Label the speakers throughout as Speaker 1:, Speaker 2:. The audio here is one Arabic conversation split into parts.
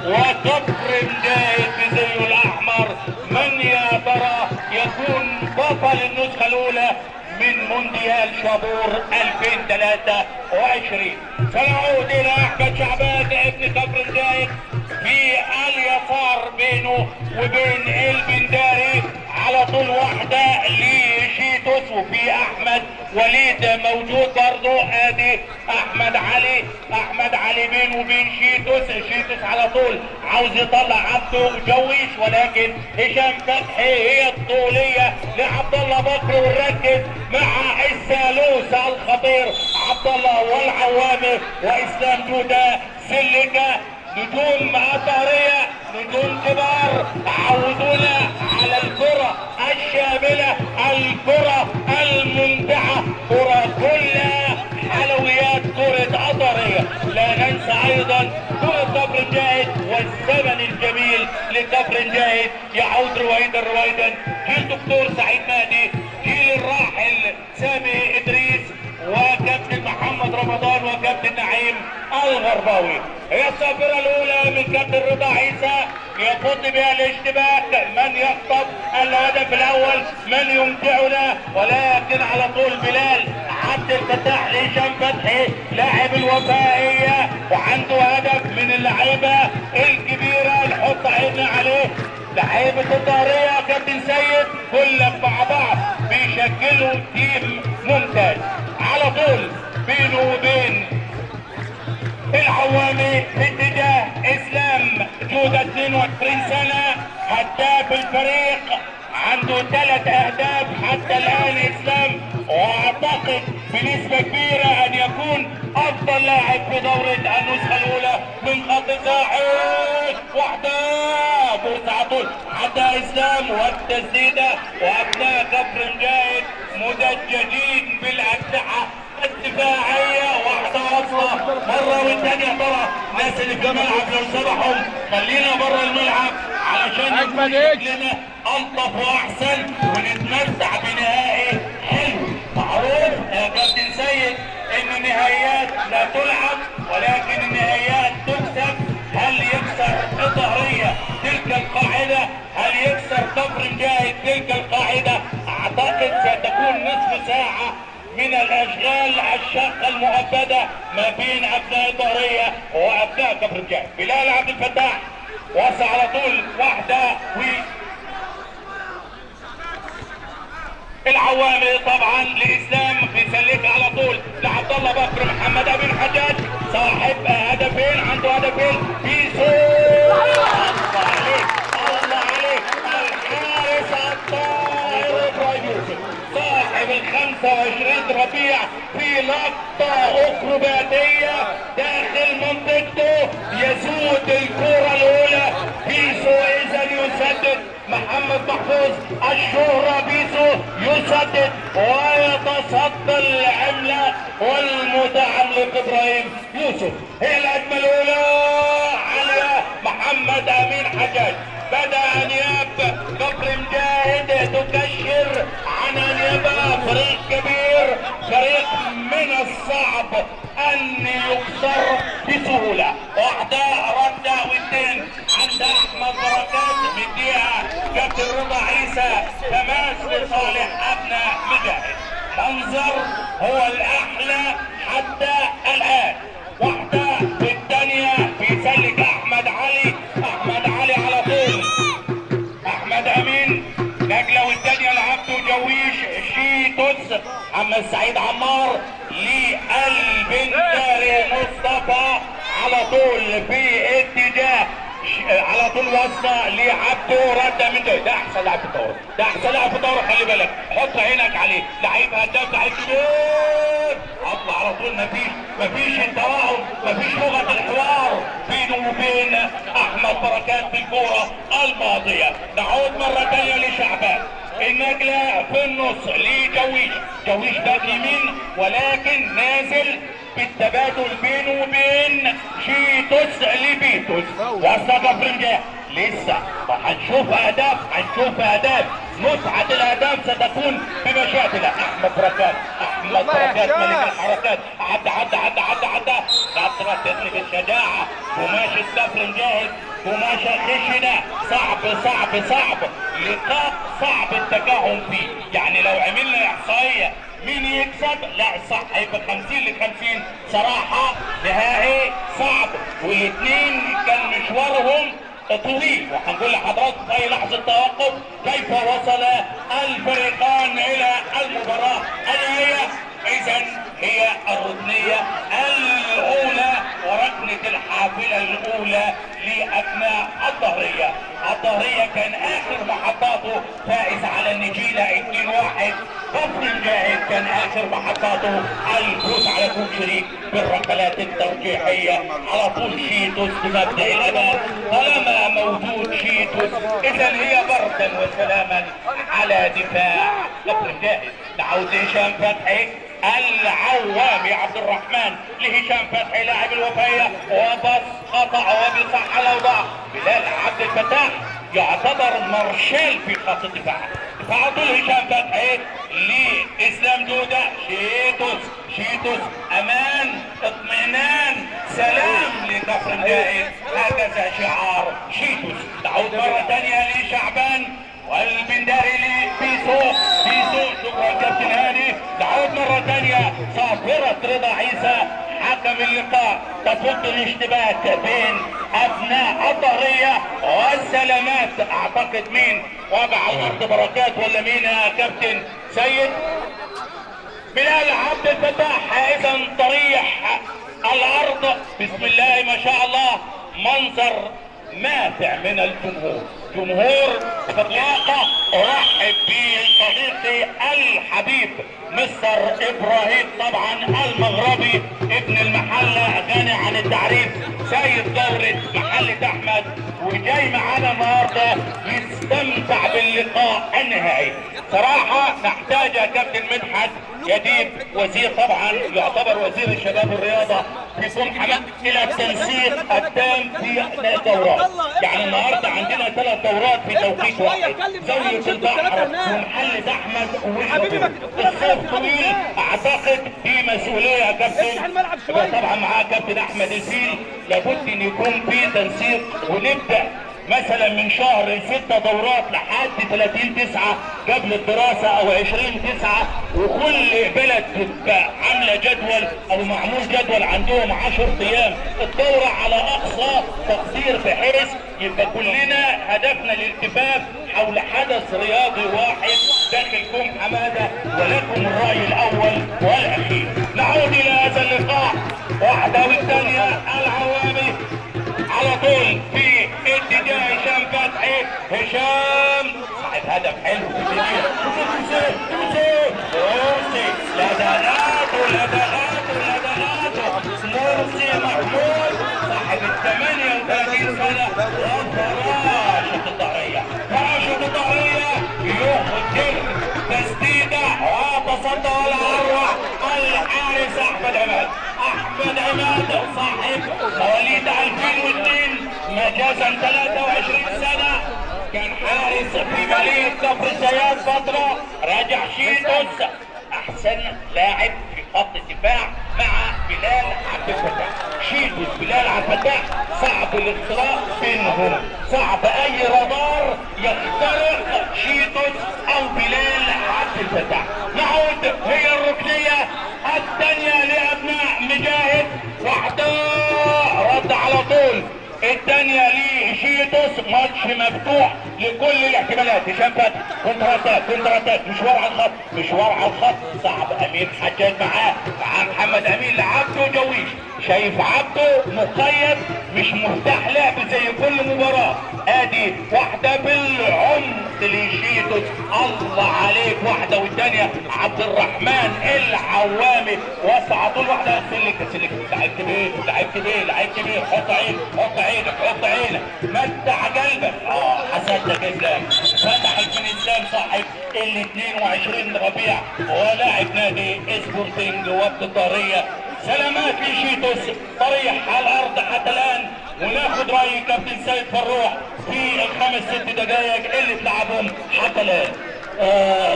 Speaker 1: وكفر مجاهد بزيه الاحمر. من يا ترى يكون بطل النسخه الاولى من مونديال شابور 2023؟ سنعود الى احمد شعبان ابن كفر مجاهد في اليسار بينه وبين البنداري على طول واحده لشيتوس، وفي احمد وليد موجود برضه. ادي احمد علي بينه وبين شيتوس على طول عاوز يطلع عبده جويش، ولكن هشام فتحي هي الطوليه لعبد الله بكر، ونركز مع الثالوث الخطير عبد الله والعوامي واسلام جوده سلكه. نجوم طاريه، نجوم كبار عودونا على الكره الشامله، الكره الممتعه، كره كلها حلويات، كره قطريه. لا ننسى ايضا كره كفر مجاهد والزمن الجميل لكفر مجاهد. يعود رويدا جيل دكتور سعيد مهدي، جيل الراحل سامي ادريس وكابتن محمد رمضان وكابتن نعيم الغرباوي. هي الصافره الاولى من كابتن رضا عيسى يفض بها الاشتباك. من يخطف الهدف الاول؟ من يمتعنا؟ ولكن على طول بلال عبد الفتاح لهشام فتحي لاعب الوفائيه، وعنده هدف من اللعيبه الكبيره نحط عيننا عليه. لعيبه الظهريه كابتن سيد كلهم مع بعض بيشكلوا تيم ممتاز. على طول بينه وبين العوامي باتجاه اسلام جوده 22 سنه هداف الفريق، عنده 3 اهداف حتى الان اسلام، واعتقد بنسبه كبيره ان يكون افضل لاعب في دوره النسخه الاولى من خط ساحل. واحده بوس على طول عدى اسلام والتسديده، وابناء كفر مجاهد مدججين بالاسلحه الدفاعيه. واحده واصله مره والثانيه، ترى الناس اللي في الملعب لو سمحوا خلينا بره الملعب علشان يكون شكلنا الطف واحسن ونتمتع بنهائي حلو. معروف يا كابتن سيد ان النهائيات لا تلعب ولكن النهائيات تكسب. هل يكسر الظهريه تلك القاعده؟ هل يكسر كفر مجاهد تلك القاعده؟ اعتقد ستكون نصف ساعه من الاشغال الشاقه المؤبده ما بين ابناء الظهريه وابناء كفر مجاهد. بلال عبد الفتاح وصل على طول واحده، و العوامي طبعا لاسلام في سلكه على طول لعبد الله بكر. محمد امين حجاج صاحب هدفين، عنده هدفين. بيسو الله عليك الحارس الطاهر ابراهيم يوسف صاحب ال 25 ربيع في لقطه اكروباتيه داخل منطقته يسود الكره الاولى. بيسو اذا يسدد، محمد محفوظ الشهرة بيسو يسدد ويتصدى العملاق والمتعلق ابراهيم يوسف. هي الهجمة الاولى على محمد امين حجاج. بدأ انياب كفر مجاهد تكشر عن ان يبقى فريق كبير، فريق من الصعب ان يكسر بسهولة. واحدة ردة واثنين عند احمد بركات مديها كابتن رضا عيسى، تماس لصالح ابناء مجاهد. منظر هو الاحلى حتى الان. واحدة والثانية بيسلك احمد علي على طول. احمد امين نجلة والثانية لعبده جويش شيتوس. محمد سعيد عمار للبنداري مصطفى على طول في اتجاه على طول وصله لعبده رده من ده احسن لاعب في الدوري، ده احسن لاعب في الدوري. خلي بالك حط عينك عليه، لعيب هداف، لعيب كبير. اطلع على طول، مفيش التواهم، مفيش لغه الحوار بينه وبين احمد بركات في الكوره الماضيه. نعود مره ثانيه لشعبان. النجله في النص لجويش باك يمين ولكن نازل بالتبادل بينه وبين شيتوس لبيتوس. وصل كفر مجاهد لسه هنشوف اهداف متعة الاهداف ستكون بمشيئة الله. احمد بركات ملك الحركات، عدى نصرة تدري بالشجاعة، قماش السفر جاهز، قماشة خشنة، صعب لقاء صعب التفاهم فيه. يعني لو عملنا احصائية مين يكسب؟ لا صح، هيبقى 50-50 صراحة. نهائي صعب، والاثنين كان مشوارهم طويل، وهنقول لحضراتكم في اي لحظة توقف كيف وصل الفريقان الى المباراة النهائية. اذا هي الركنية الاولى وركنة الحافلة الاولى لابناء الظهرية. الظهرية كان اخر محطاته فائز على النجيلة 2-1. كفر الجاهد كان اخر محطاته الفوز على كل شريك بالركلات الترجيحية. على طول شيتوس بمبدأ الامان، طالما موجود شيتوس اذا هي بردا وسلاما على دفاع كفر الجاهد. نعود لهشام فتحي العوامي عبد الرحمن لهشام فتحي لاعب الوفية، وبص خطأ وبصح الاوضاع. بلال عبد الفتاح يعتبر مارشال في خط الدفاع. دفاع طول هشام فتحي لاسلام دودة. شيتوس امان، اطمئنان، سلام لكفر الجاهد. هكذا شعار شيتوس. تعود مرة ثانية لشعبان والبنداري لبيسو. شكرا كابتن هاني. تعود مرة ثانية صافرة رضا عيسى حكم اللقاء، تفض الاشتباك بين ابناء الظهرية والسلامات. اعتقد مين وضع الارض بركات ولا مين يا كابتن سيد؟ بلال عبد الفتاح. اذا طريح الارض بسم الله ما شاء الله، منظر ماتع من الجمهور. جمهور اطلاقه. ارحب بصديقي الحبيب مستر ابراهيم طبعا المغربي ابن المحله غني عن التعريف، سيد دورة محلة احمد، وجاي معانا النهارده يستمتع باللقاء النهائي. صراحه نحتاج يا كابتن مدحت يديب وزير طبعا يعتبر وزير الشباب والرياضه في حمد الى التنسيق التام في الدورات. يعني النهارده عندنا 3 دورات في توقيت واحد، زاويه البحر ومحله احمد الصيف طويل. اعتقد في مسؤوليه يا كابتن، طبعا معاه كابتن احمد الفيل، لابد ان يكون في تنسيق ونبدا مثلا من شهر 6 دورات لحد 30/9 قبل الدراسة او 20/9، وكل بلد تبقى عاملة جدول او معمول جدول عندهم 10 ايام الدورة على اقصى تقدير، بحيث يبقى كلنا هدفنا الالتفاف حول حدث رياضي واحد داخل كوم حمادة. ولكم الرأي الاول والاخير. نعود الى هذا اللقاء واحدة والثانية. العوامي على طول في اتجاه هشام فتحي. هشام صاحب هدف حلو في الدنيا. مرسي محمود صاحب 38 سنة وفراشة الظهرية. يخدم تسديدة وتصدى والعروة الحارس احمد عماد صاحب مواليد 2002 مجازا 23 سنة، كان حارس في مدينة كفر الزيات فترة. راجع شيتوس احسن لاعب في خط الدفاع مع بلال عبد الفتاح. شيتوس بلال عبد الفتاح صعب الاختراق بينهم، صعب اي رادار يخترق شيتوس او بلال عبد الفتاح. نعود هي الركنية الثانية لابناء مجاهد. واحدة رد على طول، الثانية لشيتوس. ماتش مفتوح لكل الاحتمالات. هشام فتحي كونتر اتاك مشوار على الخط صعب. امير حجاج معاه محمد امين لعبده جويش. شايف عبده مقيد مش مرتاح لعب زي كل مباراة. ادي واحدة بالعمق لشيتوس، الله عليك. واحدة والثانية عبد الرحمن العوامي وسع طول واحدة. سلك لعيب كبير. حط عينك متع قلبك. حسدك اسلام فتح بن اسلام صاحب ال 22 ربيع ولاعب نادي سبورتنج وفد الظهرية سلامات لشيتوس طريح على الارض حتى الان، وناخد راي كابتن سيد فروح في الخمس ست دقائق اللي اتلعبهم حتى الان.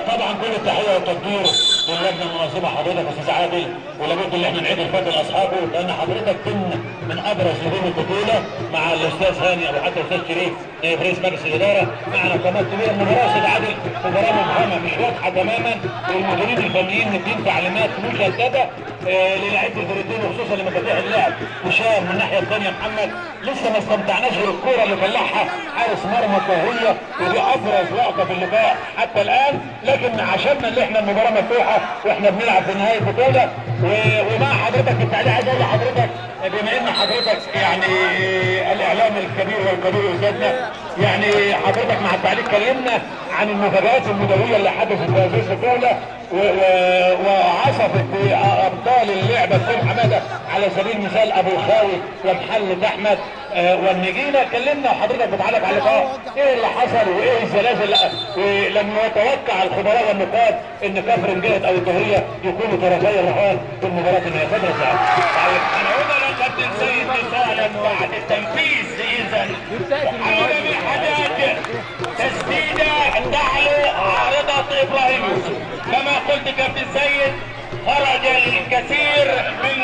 Speaker 2: طبعا كل التحيه والتقدير للجنه المنظمه حضرتك استاذ عادل، ولابد ان احنا نعيد الفضل لاصحابه، لان حضرتك كنا من ابرز نجوم البطوله مع الاستاذ هاني او حتى الاستاذ شريف رئيس مجلس الاداره. معنا قامات كبيره. المباراه استاذ عادل مباراه مبهمه مش واضحه تماما، والمديرين الفنيين مدين تعليمات مشدده للاعيبه الفريقين وخصوصا لمفاتيح اللعب. هشام من الناحيه الثانيه محمد لسه ما استمتعناش بالكوره اللي طلعها حارس مرمى الطاهيه، ودي ابرز لقطه في اللقاء حتى الان، لكن عشمنا اللي احنا المباراه مفتوحه واحنا بنلعب في نهايه البطوله. ومع حضرتك التعليق عايز اقول لحضرتك بما ان حضرتك يعني الاعلام الكبير والكبير استاذنا، يعني حضرتك مع التعليق كلمنا عن المفاجآت المدويه اللي حدثت في هذه البطوله وعصفت ابطال اللعبه الكل حماده على سبيل المثال ابو الخاوي ومحمد احمد والنجيله. كلمنا وحضرتك بتعلق على اللقاء ايه اللي حصل وايه الزلازل، ولم يتوقع الخبراء والنقاد ان كفر الجهد او الظهريه يكونوا طرفي الرهان في المباراه النهائيه. اتفضل يا سعد.
Speaker 1: هنقول لكابتن سيد مثالا بعد التنفيذ اذا محمد بن حجاج تسديده تعلو عارضه ابراهيم يوسف. كما قلت كابتن سيد خرج الكثير من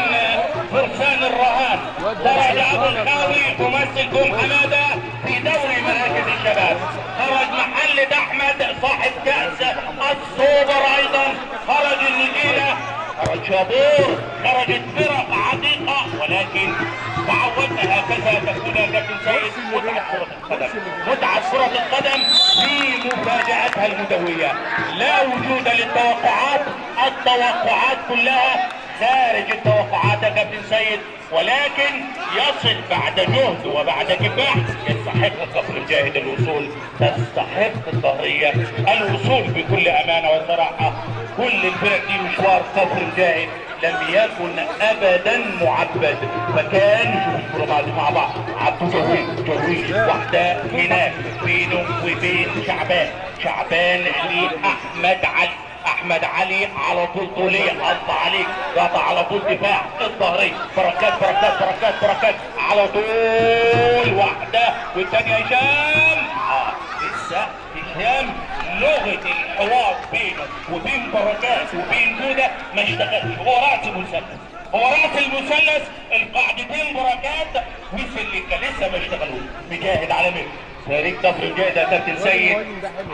Speaker 1: فرسان الرهان، خرج ابو الخاوي ممثل كوم حماده في دوري مراكز الشباب، خرج محمد احمد صاحب كاس السوبر ايضا، خرج النجيله، خرج شابور، خرجت فرق عتيقه، ولكن تعودنا هكذا تكون يا كابتن سيد متعه كره القدم، متعه كره القدم في مفاجاتها المدويه، لا وجود للتوقعات، التوقعات كلها خارج التوقعات يا كابتن سيد، ولكن يصل بعد جهد وبعد كفاح. يستحق كفر الجاهد الوصول، تستحق الظهريه الوصول بكل امانه وصراحه. كل الفرق دي مشوار كفر الجاهد لم يكن ابدا معبد، فكان شوف الكوره مع بعض عبد جويش واحده هناك بينه وبين شعبان لاحمد علي، احمد علي على طول طوليه قطع عليك، قطع على طول دفاع الظهري، بركات على طول واحده والثانيه هشام. لسه هشام لغه الحوار بينه وبين بركات وبين جوده ما اشتغلش، هو راس المثلث القاعدتين بركات مثل اللي كان لسه ما اشتغلوش. مجاهد على مين؟ فريق كفر الجاهد يا كابتن سيد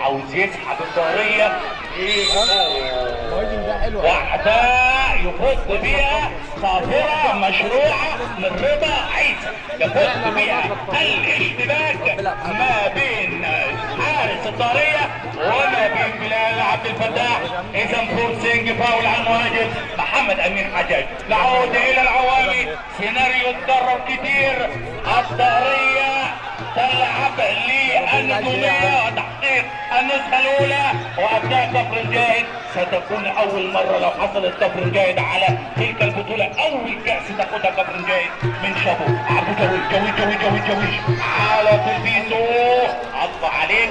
Speaker 1: عاوز يسحب الظهريه واحده يفض بيها صافره مشروعه من رضا عيسى، يفض بيها الاشتباك ما بين حارس الظهريه وما بين بلال عبد الفتاح. اذا فورسينج فاول عن مهاجم محمد امين حجاج. نعود الى العوامي، سيناريو اتكرر كتير، الظهريه تلعب للنجوميه وتحقيق النسخه الاولى، وابناء كفر الجاهد ستكون اول مره لو حصلت كفر الجاهد على تلك البطوله، اول كاس تاخدها كفر الجاهد من شابو عبد جوي على تلفيزه. عطى عليك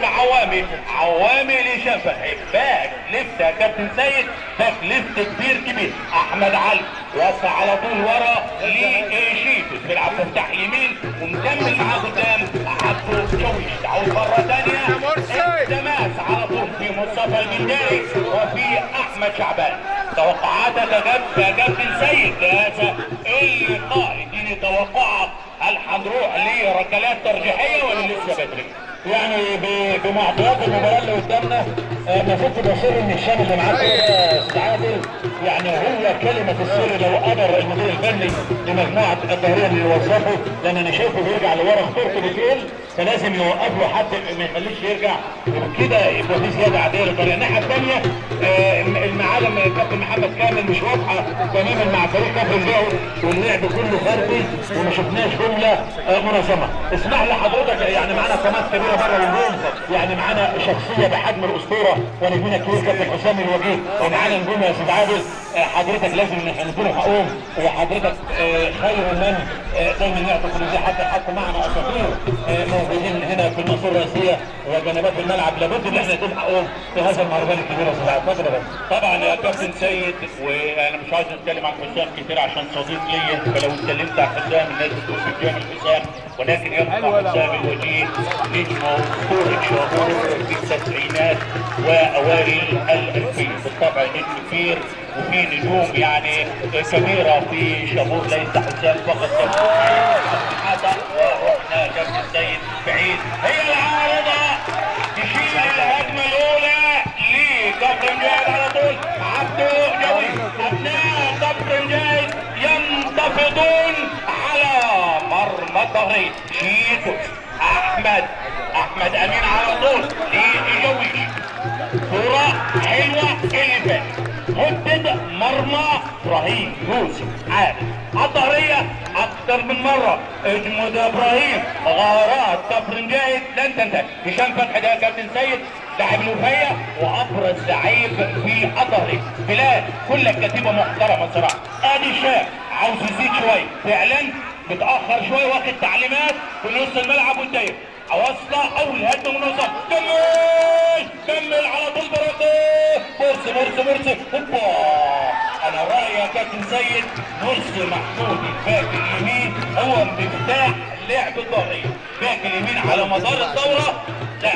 Speaker 1: عوامي لشفه باك لفت يا كابتن سيد، باك لفت كبير. احمد علي وسع على طول ورا لشيتوس بيلعب مفتاح يمين ومكمل معاه قدام عبد جوي. تعود مره ثانيه التماس على طول في مصطفى البنداري وفي احمد شعبان. توقعاتك يا كابتن سيد لهذا اللقاء، اديني توقعك، هل هنروح لركلات ترجيحيه ولا لسه بدري؟
Speaker 2: يعني بمعطيات المباراه اللي قدامنا ما كنت بصير ان الشام اللي معاه كده استاذ عادل، يعني هو كلمه السر لو قدر المدير الفني لمجموعه الظهريه اللي يوظفه، لان انا شايفه بيرجع لورا خطورته بتقل، فلازم يوقف له حد ما يخليش يرجع، وبكده يبقى في زياده عاديه للطريقه. الناحيه الثانيه المعالم الكابتن محمد كامل مش واضحه تماما مع فريق كفر الجاهد، واللعب كله فردي وما شفناش جمله منظمه. اسمح لي حضرتك، يعني معانا قامات كبيره بره النجوم، يعني معانا شخصيه بحجم الاسطوره ونجمنا الكبير كابتن حسام الوجيه، ومعانا نجوم يا استاذ عادل حضرتك لازم نديله حقهم، وحضرتك خير من دايما يعطي كل حتى معنا اساطير موجودين هنا في المنصه الخطوط الرئيسيه وجنبات الملعب لابد ان احنا نلحقهم في هذا المهرجان الكبير يا استاذ عبد القادر. بس
Speaker 1: طبعا يا كابتن سيد، وانا مش عايز اتكلم عن حسام كتير عشان صديق ليا، فلو اتكلمت عن حسام الناس بتقول بتجامل حسام، ولكن يبقى حسام الوجيه نجم اسطوري شهور في التسعينات واوائل الالفين، بالطبع نجم كبير وفي نجوم يعني كبيره في شهور، ليس حسام فقط هذا. ورحنا كابتن سيد بعيد، هي العارضه تشيل الهجمه الاولى لكابتن جاهد على طول، عبده جوي، ابناء كابتن جاهد ينتفضون على مرمى الظهري. شيتو احمد امين على طول لجوي، كرة حلوة اللي فاتت، هدد مرمى ابراهيم يوسف عادل على الظهرية اكتر من مرة. اجمد يا ابراهيم، غارات كفر جاهد لن تنتهي. هشام فتحي ده يا كابتن سيد لاعب الوفية وابرز لعيب في الظهرية. بلال كل الكتيبة محترمة صراحة. ادي الشاب عاوز يزيد شوية فعلا، متأخر شوية، واخد تعليمات في نص الملعب والدايرة. اوصله اول هجمه منظمه، كمل على طول بركه، مرسي هوبا. انا رايي يا كابتن سيد مرسي محمود الباك اليمين هو مفتاح لعب الظهريه، باك اليمين على مدار الدوره. لا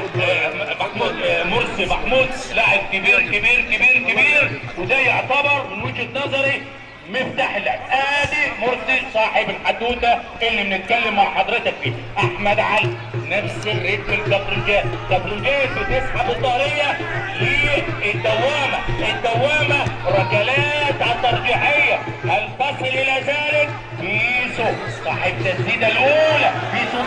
Speaker 1: محمود مرسي محمود لاعب كبير، وده يعتبر من وجهه نظري مفتاح اللعب. ادي مرسي صاحب الحدوته اللي بنتكلم مع حضرتك فيه. احمد علي نفس الريتم الكابرنجات بتسحب الظهريه للدوامه، ركلات ترجيحيه. هل تصل الى ذلك؟ بيسو صاحب التسديده الاولى، بيسو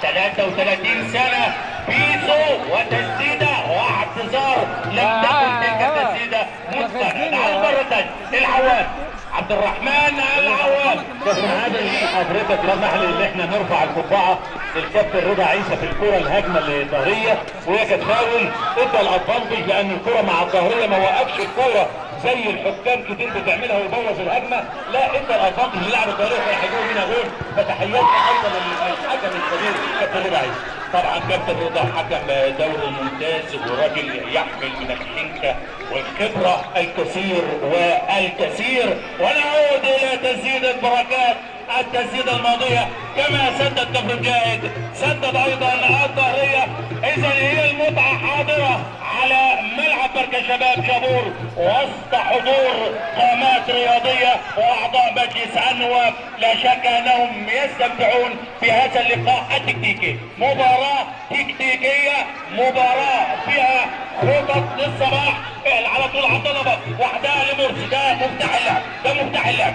Speaker 1: 33 سنه بيسو، وتسديده واعتذار لم تكن تلك التسديده مستند. على المره الثانيه العوام عبد الرحمن العوام.
Speaker 2: كابتن عادل حضرتك سمح لي ان احنا نرفع القبعه للكابتن رضا عيسى في الكره الهجمه الظهريه، وهي كانت فاول ادى الادفانتج لان الكره مع الظهريه ما وقفش الكره زي الحكام كتير بتعملها ويبوظ الهجمه، لا ادى الادفانتج للاعب الظهريه فيحجزوا منها جول. فتحيات ايضا للحكم الكبير كابتن رضا عيسى. طبعا كابتن رضا حكم دوري ممتاز وراجل يحمل من الحنكه والخبره الكثير والكثير. ونعود الى تسديد البركات، التسديده الماضيه كما سدد كفر جاهد، سدد ايضا الظهريه. اذا هي المتعه حاضره على ملعب مركز شباب شابور وسط حضور قامات رياضيه واعضاء مجلس النواب. لا شك انهم يستمتعون بهذا اللقاء التكتيكي. مباراه تكتيكيه، مباراه فيها خطط للصباح. على طول عبد الله وحدها لمرسي، ده مفتاح اللعب،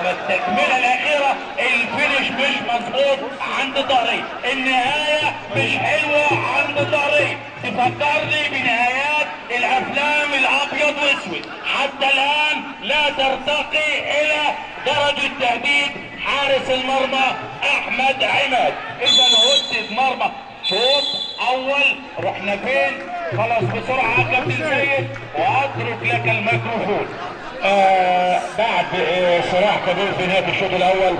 Speaker 2: التكمله الاخيره الفينش مش مظبوط عند ظهري، النهايه مش حلوه عند ظهري، تفكرني بنهايات الافلام الابيض واسود. حتى الان لا ترتقي الى درجه تهديد حارس المرمى احمد عماد. اذا هدد مرمى شوط اول، رحنا فين؟ خلاص بسرعه يا كابتن سيد واترك لك الميكروفون. بعد صراع كبير في نهايه الشوط الاول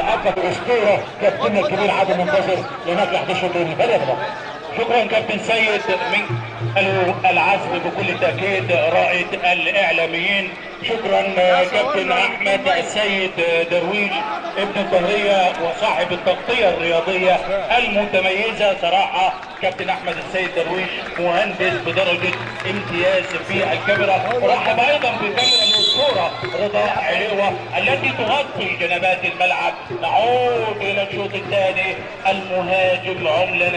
Speaker 2: اكد اسطوره كابتننا الكبير عادل منتصر لنجح في الشوط الثاني.
Speaker 1: شكرا كابتن سيد من العزم بكل تاكيد رائد الاعلاميين. شكرا كابتن احمد السيد درويش ابن الظهريه وصاحب التغطيه الرياضيه المتميزه. صراحه كابتن احمد السيد درويش مهندس بدرجه امتياز في الكاميرا. ارحب ايضا بكاميرا الاسطوره رضا علوه التي تغطي جنبات الملعب. نعود الى الشوط الثاني. المهاجم عمله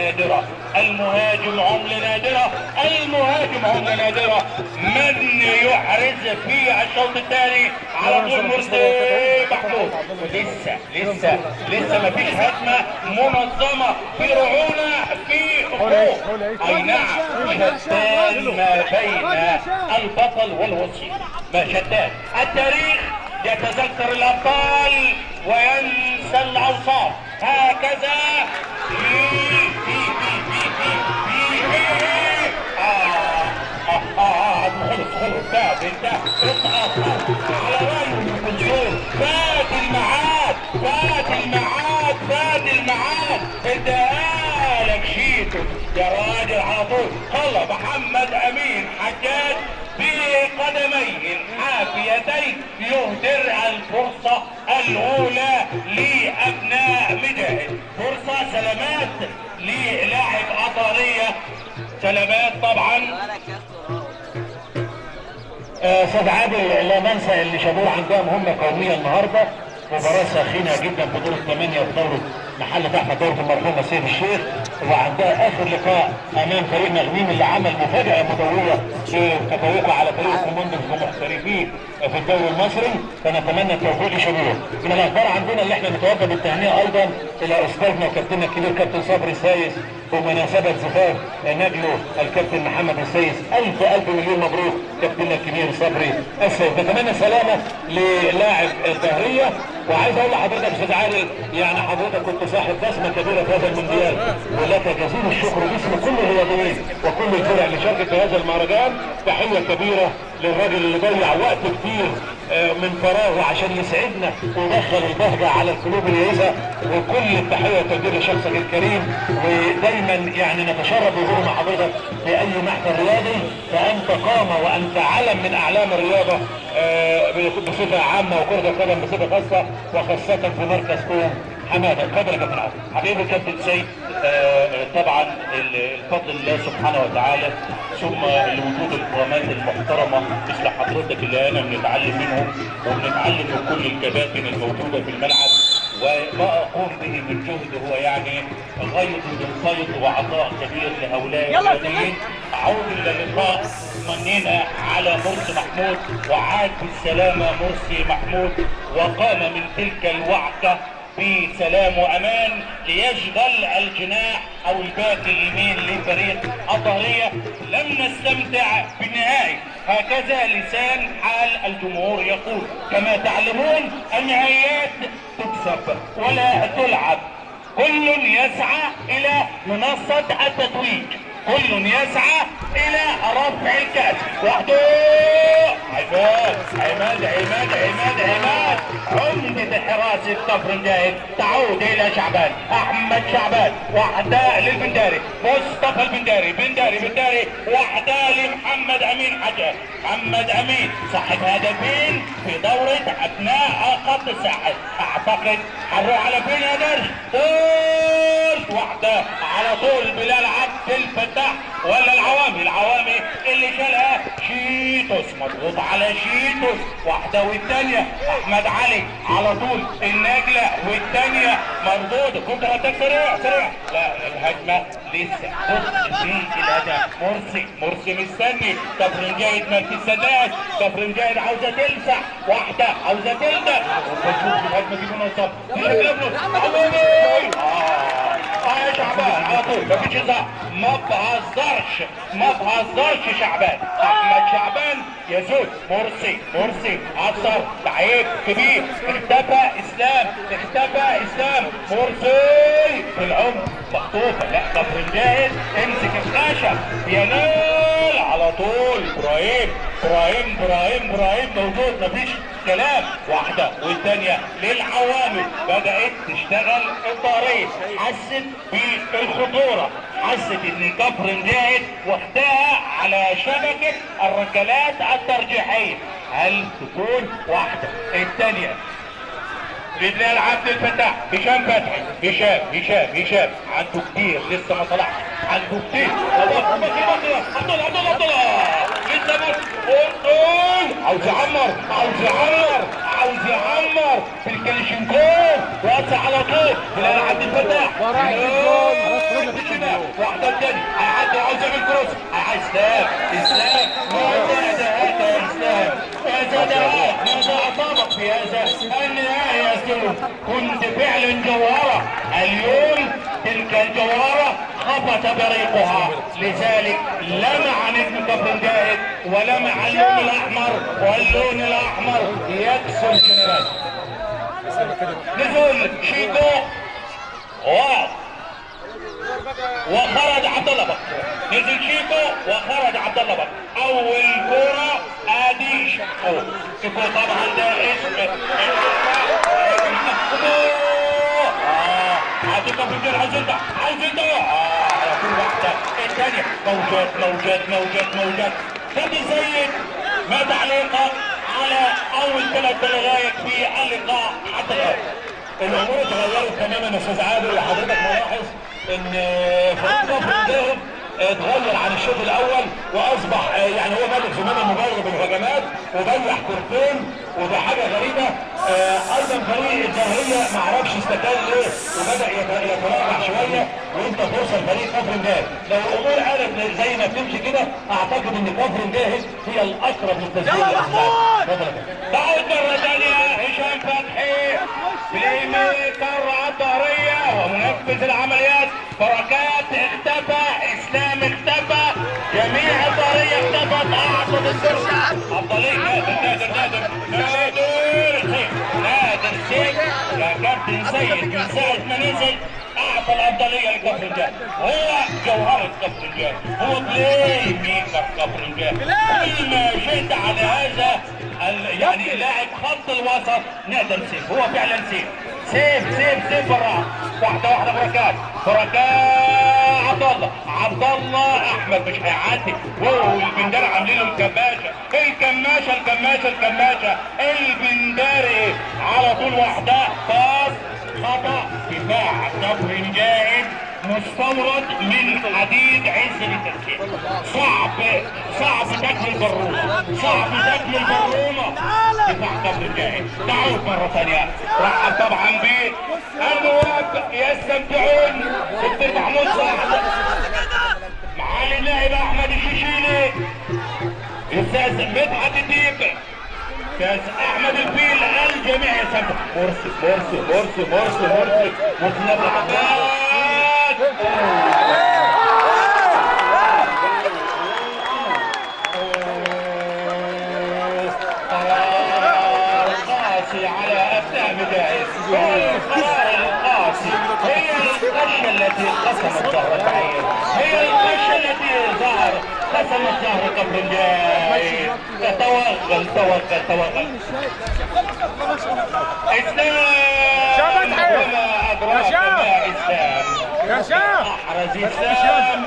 Speaker 1: نادره، من يحرز في الشوط الثاني على طول مرسي محمود. لسه مفيش هجمه منظمه، في رعونه، في خروج. اي نعم، شتان ما بين البطل والوصي، ما شتان. التاريخ يتذكر الابطال وينسى الاوصاف. هكذا خلص على رأيه الصوت. فات الميعاد فات الميعاد فات الميعاد. ادالك شيتو يا راجل على طول. خلى محمد امين حجاج بقدميه الحافيتين يهدر الفرصة الاولى لابناء مجاهد. فرصة سلامات للاعب اطالية. سلامات طبعا.
Speaker 2: استاذ عادل، لا ننسى اللي شابوه عندها مهمة قومية النهاردة. مباراة ساخنة جدا في دور الثمانية في دورة محل تحت دورة المرحوم سيد الشيخ، وعندها اخر لقاء امام فريق مغنيم اللي عمل مفاجأة مدوية في تفوقه على فريق الكوماندوز المحترفين في الدوري المصري. فنتمنى التوفيق لشابوه. من الاخبار عندنا اللي احنا نتوجه بالتهنئة ايضا الى استاذنا وكابتننا الكبير كابتن صبري سايس بمناسبة زفاف نجله الكابتن محمد السيس. الف مليون مبروك كابتننا الكبير صبري السيس. نتمنى سلامة للاعب الظهرية. وعايز اقول لحضرتك استاذ عادل، يعني حضرتك كنت صاحب بصمه كبيره في هذا المونديال، ولك جزيل الشكر باسم كل الرياضيين وكل الفرق اللي شاركت في هذا المهرجان. تحيه كبيره للراجل اللي ضيع وقت كتير من فراغه عشان يسعدنا ويدخل البهجه على القلوب اليائسه. وكل التحيه والتقدير لشخصك الكريم، ودايما يعني نتشرف بوجود مع حضرتك في اي محفل رياضي. فانت قامه وانت علم من اعلام الرياضه بصفه عامه وكره القدم بصفه خاصه، وخاصه في مركز كوم حماده. اتفضل يا كابتن عادل.
Speaker 1: حبيبي كابتن سيد، طبعا الفضل الله سبحانه وتعالى، ثم لوجود القامات المحترمه مثل حضرتك اللي انا بنتعلم منهم وبنتعلم من كل الكباتن الموجوده في الملعب. وما اقوم به من جهد هو يعني غيظ من فيض وعطاء كبير لهؤلاء الرياضيين. اعود الى اللقاء منينا على مرسي محمود، وعاد بالسلامه مرسي محمود، وقام من تلك الوعكه بسلام وامان ليشغل الجناح او الباك اليمين لفريق الظهريه. لم نستمتع بالنهائي. هكذا لسان حال الجمهور يقول. كما تعلمون النهائيات تكسب ولا تلعب. كل يسعى الى منصة التتويج، كل يسعى الى رفع الكاس وحده. عماد عمدة حراسة كفر جاهد تعود الى شعبان. احمد شعبان وحده للبنداري. مصطفى البنداري بنداري وحده لمحمد امين حجاج. محمد امين صاحب هدفين في دورة ابناء خط الساحل. اعتقد هنروح على فين يا درش؟ وحده على طول بلال عبد الفتاح ولا العوامي اللي شالها شيتوس. مضغوط على شيتوس. واحده والثانيه احمد علي على طول النجله والثانيه مردوده. كنت هتاك سريع. لا الهجمه لسه. بص في الهدف. مرسي مستني. كفر جايد ما بتستناش. كفر جايد عاوزه تلسع. واحده عاوزه تلدق. وبشوف الهجمه دي منظمه. يا شعبان على طول مفيش هزار. ما بهزرش شعبان. احمد شعبان يزول. مرسي عصر لعيب كبير. اختفى اسلام. مرسي في العمق مخطوفه. لا كفر جاهز. امسك الخشب ينال على طول. ابراهيم موجود مفيش كلام. واحده والثانيه للعوامل. بدات تشتغل الطاريه. حست بالخطوره. حست ان كفر جاهد واخدها على شبكه الركلات الترجيحيه. هل تكون واحده الثانيه بلال عبد الفتاح. هشام فتحي. هشام عنده كتير لسه ما طلعش. عنده كتير. عبد الله لسه عاوز يعمر في الكلاشينكوف. واسع على طول بلال عبد الفتاح. واحده الثانيه هيعدي. عاوز يعمل كروس. اسلام. ماذا اصابك في هذا النهائي يا سيدي؟ كنت فعلا جوهرة. اليوم تلك الجوهرة خفت بريقها. لذلك لمع نجم كفر جاهد ولمع اللون الاحمر، واللون الاحمر يكسر الجنرال. نزول شيكو وخرج عبد الله بكر. نزل شيكو وخرج عبد الله بكر. اول كرة ادي شيكو طبعا ده اسم عايزين كابتن عايز انت على كل واحده الثانيه موجات فادي سيد ما تعليقك على اول 3 دقائق في اللقاء حتى الان؟
Speaker 2: الامور اتغيرت تماما يا استاذ عادل، وحضرتك ملاحظ ان فريق كفر الدهب اتغير عن الشوط الاول واصبح يعني هو مالك زمانه مبالغ بالهجمات وضيع كورتين، وده حاجه غريبه. ايضا فريق الدهريه ما عرفش استكان ليه وبدا يتراجع شويه، وانت فرصه لفريق كفر الدهب. لو الامور قالت زي ما بتمشي كده اعتقد ان كفر الدهب هي الاقرب للتسجيل.
Speaker 1: تعود مره ثانيه هشام فتحي بلاي ميكر على الظهريه ومنفذ العمليات. بركات اختفى، اسلام اختفى، جميع الظهريه اختفت. اعطت الفرصه افضليه نادر سيف يا كابتن سيد من ساعه ما نزل اعطى الافضليه لكفر الدهب. هو جوهره كفر الدهب، هو بلاي ميكر كفر الدهب. كل ما جئت على هذا يعني لاعب خط الوسط نادر سيف، هو فعلا سيف براء. واحده بركات عبد الله احمد مش هيعدي. والبنداري عاملين له الكماشه البنداري على طول واحده باص خطا. دفاع كفر جاهد مستورد من حديد عز للتسجيل. صعب تاكل البرومه دفاع كفر جاهد. تعود مره ثانيه رحب طبعا بالنواب يستمتعون دكتور محمود صلاح معالي النائب احمد الشيشيلي، استاذ مدحت الديب، استاذ احمد الفيل، الجميع يستمتع. مرسي على ابناء مجاهد. القرار القاسي هي القشه التي قسمت ظهر العين، هي القشه التي قسمت ظهر كفر الجاهد. توغل اسلام وما ادراك ما اسلام. احرز اسلام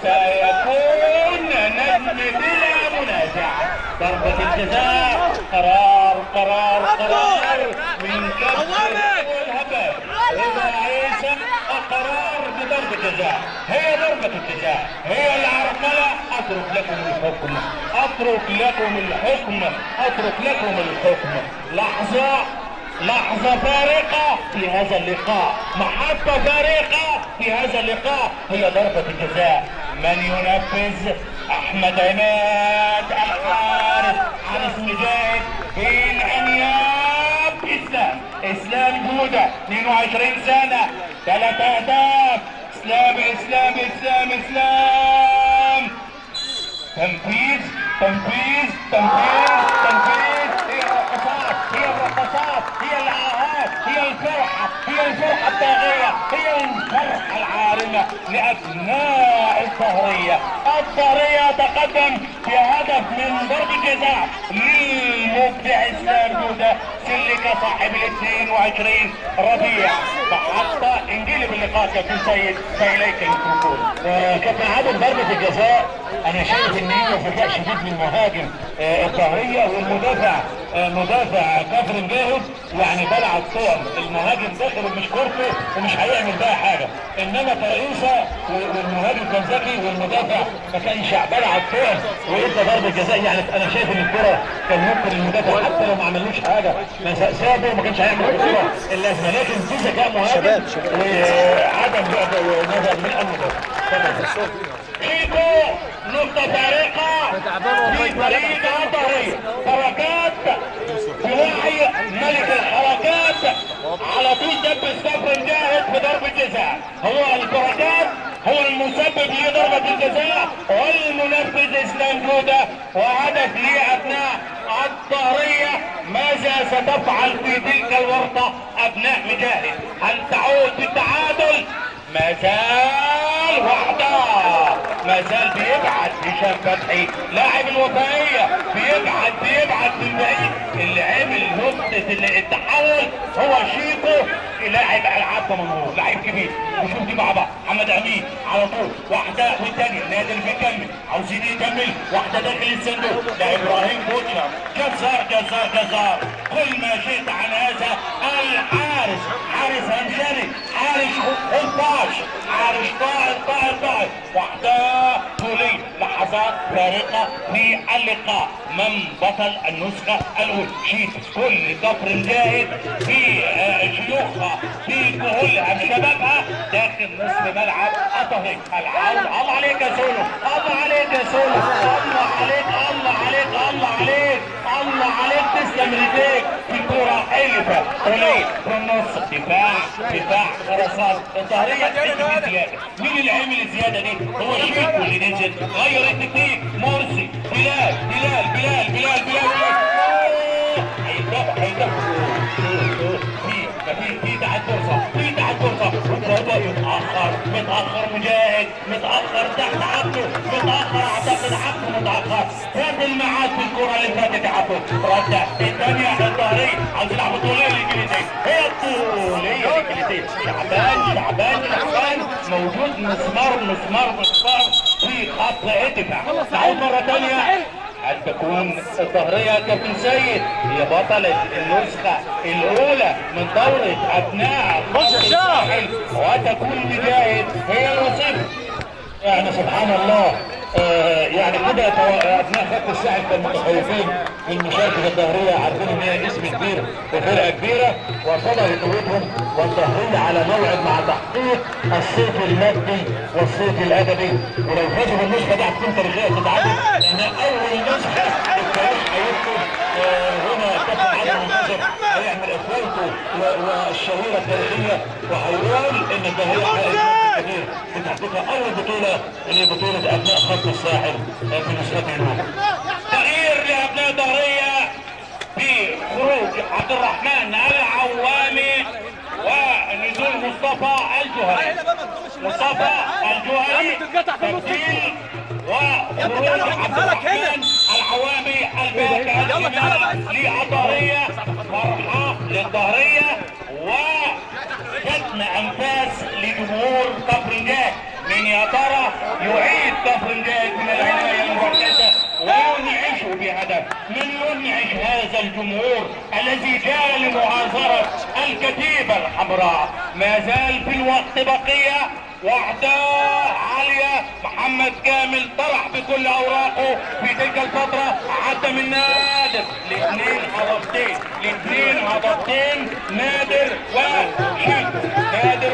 Speaker 1: سيكون نجم بلا منازع. ضربة الجزاء قرار من كفر والهباب. رضا عيسى القرار بضربة الجزاء، هي ضربة الجزاء، هي العرقلة. اترك لكم الحكم. لحظة فارقة في هذا اللقاء، محطة فارقة في هذا اللقاء، هي ضربة الجزاء. من ينفذ؟ احمد عماد حارس مجاهد بين انياب اسلام جودة 22 سنة 3 اهداف. اسلام تنفيذ. هي الرقصات، هي العاهات، هي الفرحة الطاغية، هي الفرحة العارمة لأبناء الظهرية. الظهرية تقدم بهدف من ضربة جزاء للمبدع اسلام جودة سلك صاحب 22 ربيع. محطة انجلب اللقاء كابتن سيد، فإليك الميكروفون.
Speaker 2: كابتن عادل، ضربة الجزاء انا شايف ان هي ذكاء شديد من مهاجم الظهرية والمدافع كفر الجاهد، يعني بلع الصور. المهاجم داخل ومش كورته ومش هيعمل بقى حاجه، انما ترقيصه والمهاجم كان ذكي والمدافع ما كانش بلع الصور وادى ضربه جزاء. يعني انا شايف ان الكره كان ممكن المدافع حتى لو ما عملوش حاجه ما سابه ما كانش هيعمل الكره اللازمه، لكن في ذكاء مهاجم وعدم بعد نظر من المدافع.
Speaker 1: شيكو نقطة فارقة في فريق الظهرية. بركات بوعي ملك الحركات على طول دبس كفر الجاهد بضربة جزاء. هو البركات هو المسبب لضربة الجزاء والمنفذ اسلام جودة، وهدف لأبناء الظهرية. ماذا ستفعل في تلك الورطة أبناء مجاهد؟ هل تعود بالتعادل؟ ما زال واحدة ما زال بيبعد هشام فتحي لاعب الوفائية، بيبعد من بعيد. اللي عمل نقطة التحول هو شيكو لاعب العاب دمنهور، لاعب كبير. نشوف دي مع بعض. محمد امين على طول واحدة والثانية، نادر بيكمل، عاوزين يكمل واحدة داخل الصندوق. لا ابراهيم بوتشر جزار كل ما شئت عن هذا الحارس، حارس هنشري، حارس خفاش، حارس طائر. واحدة طولية، لحظات فارقة في اللقاء. من بطل النسخة الأولى؟ شيتوس. كل كفر جاهد في شيوخها، في كهولها، بشبابها داخل نصف ملعب الطهي. العود. الله عليك يا سولو، الله عليك يا سولو، الله عليك تسلم رجليك في الكرة حلفة طولية في النص. دفاع خرسان الظهرية. زيادة. مين اللي عمل الزيادة دي؟ هو شيكو اللي نزل غير التكتيك. مرسي، بلال هيدفع في تحت فرصة متأخر مجاهد، متأخر تحت عبده، متأخر اعتقد عبده متأخر. فات الميعاد في الكرة اللي فاتت عبده. ردة الثانية الظهرية، عاوز يلعبوا طولية الانجليزية. هي الطولية الانجليزية. شعبان موجود مسمار في خط الدفاع. نعود مرة ثانية. هل تكون الظهرية كابتن سيد هي بطلة النسخة الأولى من دورة أبناء خط الساحل، وتكون مجاهد هي الوصيفة؟ يعني سبحان الله. يعني كده ابناء خط الساحل كانوا متخوفين من مشاركه الظهريه، عارفين ان هي اسم كبير وفرقه كبيره، وصدروا قوتهم والظهريه على موعد مع تحقيق الصيت المادي والصيت الادبي. ولو فازوا بالنسخه دي هتكون تاريخيه تتعدد، لان اول نسخه الكاش هيكتب هنا كابتن علي منتصر هيعمل اخوانته والشهيره التاريخيه، وهيقول ان الظهريه كبير بتحقيقها اول بطوله اللي هي بطوله ابناء خط الساحل في نسختها الاولى. تغيير لابناء الظهريه في خروج عبد الرحمن العوامي ونزول مصطفى الجوهري. تبديل وخروج عبد الرحمن العوامي الباقي للظهريه. فرحه للظهريه وكتم انفاس لجمهور كفر جاد. من يا ترى يعيد كفر جاد من العنايه المركزه وينعشه بهدف؟ من ينعش هذا الجمهور الذي جاء لمعاصره الكتيبه الحمراء؟ ما زال في الوقت بقيه. واحدة عالية، محمد كامل طرح بكل اوراقه في تلك الفترة، عدى من نادر لاثنين هدفتين نادر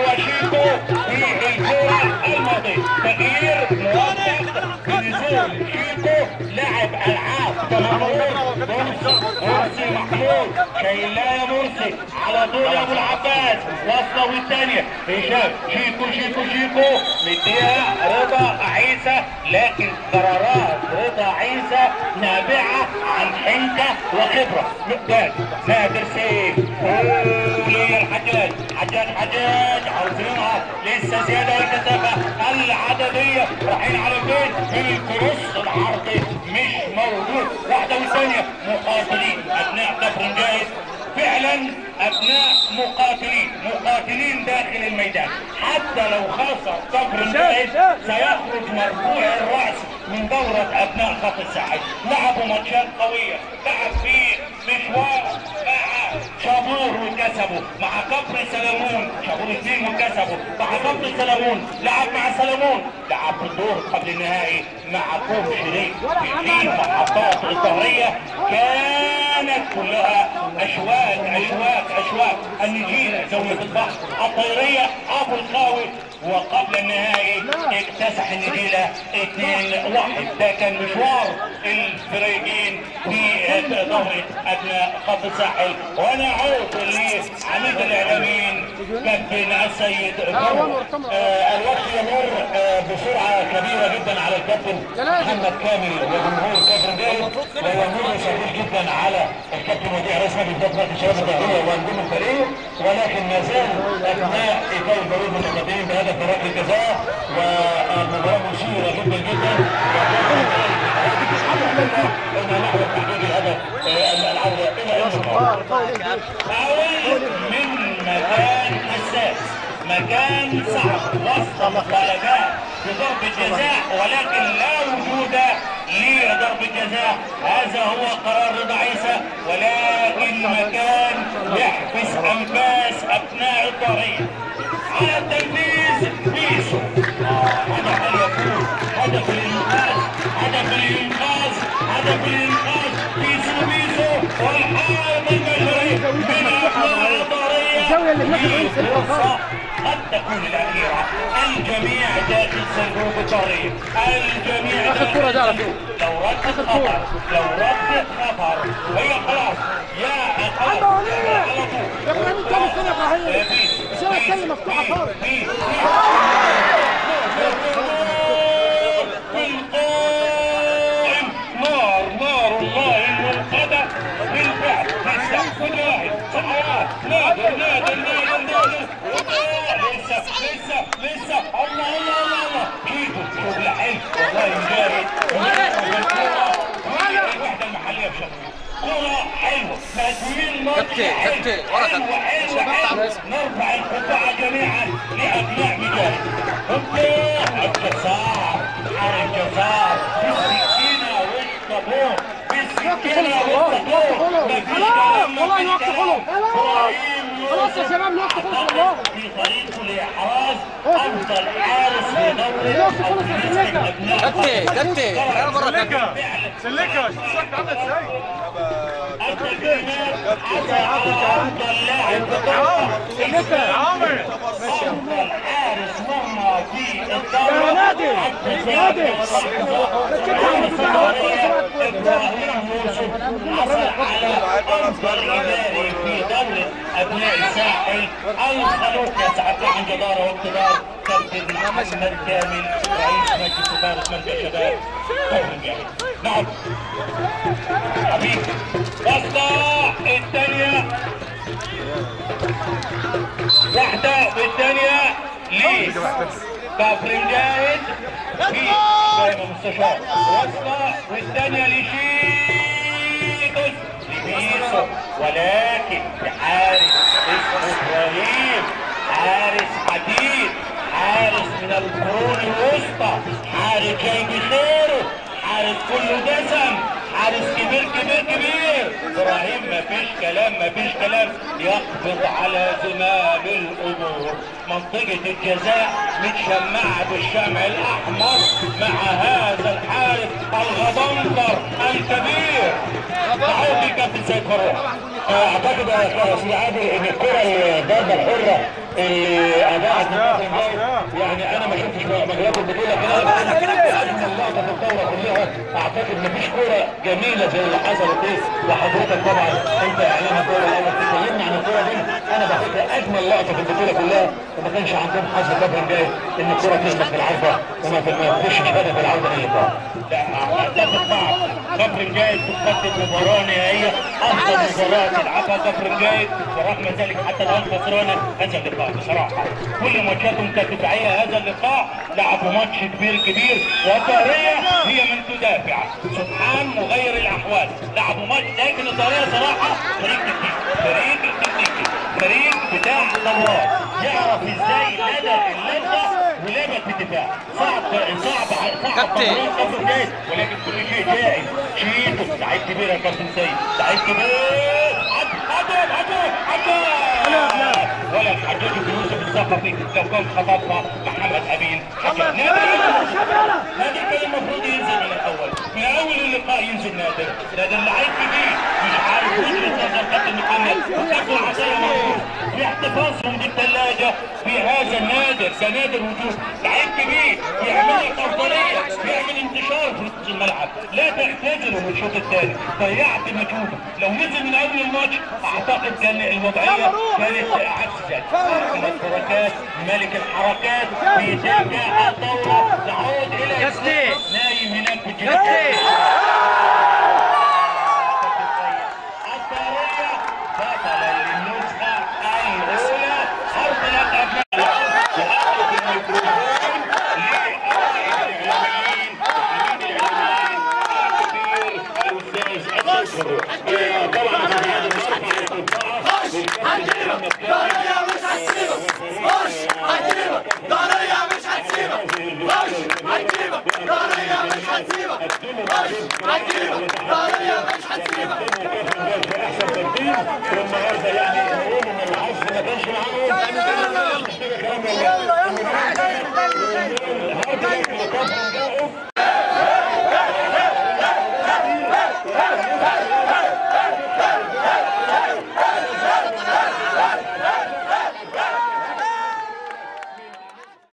Speaker 1: وشيكو في الكرة الماضية. تغيير موفق بنزول شيكو، لاعب العاب دمنهور. مرسي محمود شايلاه مرسي على طول يا ابو العباس. وصله والثانية هشام. شيكو مديها رضا عيسى، لكن قرارات رضا عيسى نابعة عن حنكة وخبرة. نادر سيف ولي الحجاج عاوزينها لسه زيادة الكثافة العددية. رايحين على فين؟ الكروس العرضي مش موجود. واحدة والثانية مقاتلين ابناء كفر جاهز، فعلا ابناء مقاتلين داخل الميدان. حتى لو خسر كفر جاهز سيخرج مرفوع الراس من دورة ابناء خط الساحل. لعبوا ماتشات قوية، لعب في مشوار مع شابور وكسبوا، مع كفر سلمون شابور 2 وكسبوا، مع كفر سلمون لعب مع سلمون، لعب في الدور قبل النهائي مع كوم شريك. في محطات الظهرية كانت كلها اشواك النجيلة، زاوية البحر، الطيرية، ابو القاوي. وقبل النهائي اكتسح النجيلة 2-1. ده كان مشوار الفريقين في دورة ابناء خط الساحل. وانا اعود لعميد الاعلاميين كابتن السيد الوقت يمر بسرعة كبيرة جدا على الكابتن محمد كامل وجمهور كفر جاهز، ويمر سريع جدا على الكابتن وديع رسمي بالذات نادي شباب الظهرية وانجم الفريق، ولكن ما زال ابناء
Speaker 2: البارود متقدمين بهدف ركله الجزاء، والمباراه مثيره جدا جدا. قلنا نحو تحقيق الهدف العوده الى المباراه.
Speaker 1: فاول من مكان حساس، مكان صعب وسط مخالفات بضربة جزاء، ولكن لا وجود لضربة جزاء. هذا هو قرار رضا عيسى، ولكن مكان يحبس انفاس ابناء الطريق. على التنفيذ بيسو، هدف اليكون، هدف الانقاذ، هدف الانقاذ، هدف الانقاذ. بيسو والحارب البشري من ابناء الطريق.
Speaker 3: الزاويه اللي هناك بعيد في الوقت
Speaker 1: قد تكون الأخيرة. الجميع داخل صندوق الطريق، الجميع
Speaker 3: اخر كرة ده على طول.
Speaker 1: لو ردت خطر، لو ردت خطر هي خلاص. يا خلاص على طول.
Speaker 3: يا ابراهيم انت مستني يا ابراهيم، الزاويه الثانيه مفتوحه خالص.
Speaker 1: القائم نار نار الله المنقدة بالفعل. لسه مجاهد صحوات نادر نادر نادر نادر. لسه الله الله الله الله. كيفو شغل حلو والله مجاهد. الوحدة المحلية بشكل كرة حلوة، تسويل ماتش حلو. نرفع القبعة جميعا لأبناء مجاهد. الجزار، الجزار بالسكينة والطابور، بالسكينة والطابور.
Speaker 3: والله الوقت خلص، خلاص يا شباب الوقت خلص والله.
Speaker 1: في طريقه لإحراز أفضل حارس في دوري
Speaker 3: الوقت خلص يا سلكة.
Speaker 4: كتي انا بره
Speaker 5: سلكة شوف الشكل عامل ازاي.
Speaker 1: التكريمات على أفضل لاعب
Speaker 5: عامر
Speaker 1: أفضل حارس مرمى في الدوري.
Speaker 3: يا نادر نادر
Speaker 1: إبراهيم يوسف حصل على أفضل إداري في دوري أبناء الساحل. الخلوق يسعد عن جدارة واقتدار كابتن محمد كامل رئيس مجلس إدارة مركز شباب كفر. نعم حبيبي وسطى الثانية واحدة والثانية كفر جاهد في دايما مستشار. وسطى والثانية لشيتوس لبيسو، ولكن حارس اسمه ابراهيم، حارس حديد، حارس من القرون الوسطى، حارس جاي بخيره، حارس كله دسم، حارس كبير كبير كبير. ابراهيم مفيش كلام مفيش كلام، يقبض على زمام الامور. منطقة الجزاء متشمعة بالشمع الاحمر مع هذا الحارس الغضنفر الكبير. تعود الكابتن سيد فروح.
Speaker 2: اعتقد يا استاذ عادل ان الكره الضربه الحره اللي اضاعت يعني انا ما شفتش مجريات البطوله كده. اجمل لقطه في الدوره كلها. اعتقد مفيش كوره جميله زي اللي حصلت دي، وحضرتك طبعا انت اعلام الدوره الاول تكلمنا عن الكوره دي. انا بفتكر اجمل لقطه في البطوله كلها، وما كانش عندهم حظ كفر جاي ان الكوره تثبت في العارضه وما تخشش هدف العوده للقاء.
Speaker 1: لا اتفق معك، كفر جاي تقدم مباراه نهائيه، افضل مباراه تلعبها كفر جاي، ورغم ذلك حتى الان خسرانه هذا اللقاء بصراحه. كل ماتشاتهم كانت دفاعيه. هذا اللقاء لعبوا ماتش كبير والطاريه هي من تدافع. سبحان مغير الاحوال. لعبوا ماتش لكن الطاريه صراحه فريق تكتيكي، فريق بتاع دوار، يعرف ازاي اللدغه ولعبت في الدفاع. صعب كفر جاي، ولكن كل شيء جائز. شيتو لعيب كبير يا كابتن سيد، لعيب كبير. ولا الحجاج بن يوسف الثقفي لو كان خطفها محمد امين. نادر كان المفروض ينزل من الاول، من اول اللقاء ينزل نادر لعيب كبير مش عارف وجهه نظر كابتن محمد وكابتن عصام محمود في احتفاظهم بالثلاجه في هذا النادر. كنادر وجود لعيب كبير يعمل لك افضليه، يعمل انتشار في نص الملعب. لا تعتذروا من الشوط الثاني، ضيعت مجهودك. لو نزل من اول الماتش اعتقد كان الوضعيه كانت عكس ذلك. من الحركات ملك الحركات في تلك الدوره. نعود الى نايم هناك في الجزائر. الطاريه بطلا للنسخه الاولى. ارض لك
Speaker 4: هنجيبك ضرية مش هتسيبك خش هنجيبك ضرية مش هتسيبك خش هنجيبك ضرية مش هتسيبك خش هنجيبك ضرية مش هتسيبك.